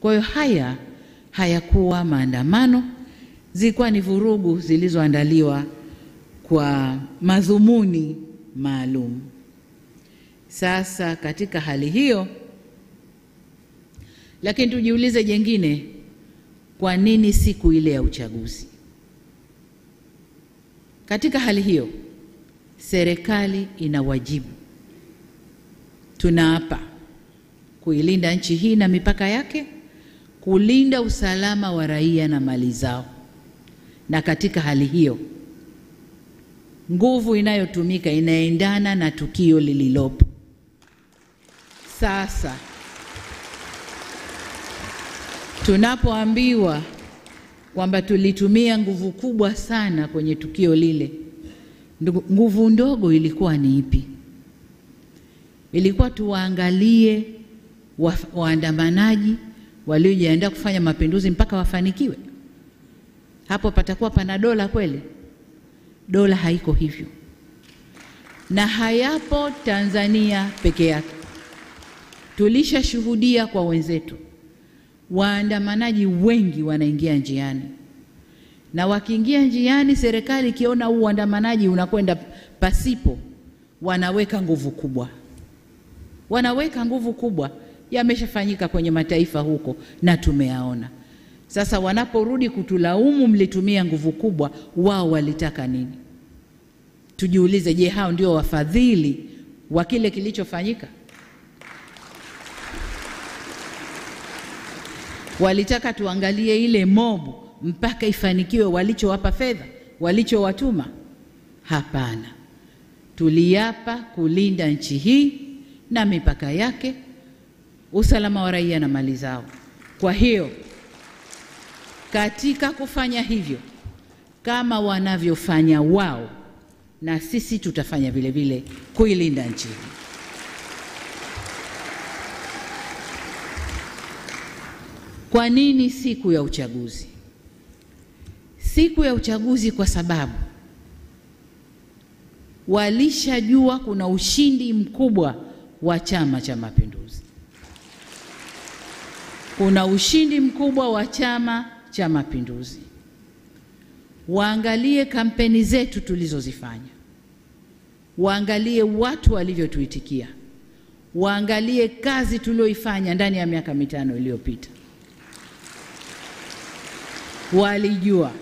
Kwa hiyo hayakuwa maandamano, zilikuwa ni vurugu zilizoandaliwa kwa madhumuni maalum. Sasa katika hali hiyo, lakini tujiulize jengine, kwa nini siku ile ya uchaguzi? Katika hali hiyo, serikali ina wajibu, tunaapa kuilinda nchi hii na mipaka yake, kulinda usalama wa raia na mali zao. Na katika hali hiyo, nguvu inayotumika inaendana na tukio lililopo. Sasa tunapoambiwa kwamba tulitumia nguvu kubwa sana kwenye tukio lile, nguvu ndogo ilikuwa ni ipi? Ilikuwa tuwaangalie waandamanaji waliojiandaa kufanya mapinduzi mpaka wafanikiwe? Hapo patakuwa pana dola kweli? Dola haiko hivyo, na hayapo Tanzania peke yake. Tulishashuhudia kwa wenzetu, waandamanaji wengi wanaingia njiani, na wakiingia njiani, serikali ikiona huu uandamanaji unakwenda pasipo, wanaweka nguvu kubwa. Yameshafanyika kwenye mataifa huko na tumeyaona. Sasa wanaporudi kutulaumu mlitumia nguvu kubwa, wao walitaka nini? Tujiulize, je, hao ndio wafadhili wa kile kilichofanyika? Walitaka tuangalie ile mobu mpaka ifanikiwe walichowapa fedha, walichowatuma? Hapana. Tuliapa kulinda nchi hii na mipaka yake, usalama wa raia na mali zao. Kwa hiyo katika kufanya hivyo, kama wanavyofanya wao, na sisi tutafanya vile vile kuilinda nchi hii. Kwa nini siku ya uchaguzi? Siku ya uchaguzi kwa sababu walishajua kuna ushindi mkubwa wa Chama cha Mapinduzi. Kuna ushindi mkubwa wa Chama cha Mapinduzi. Waangalie kampeni zetu tulizozifanya, waangalie watu walivyotuitikia, waangalie kazi tulioifanya ndani ya miaka 5 iliyopita. Walijua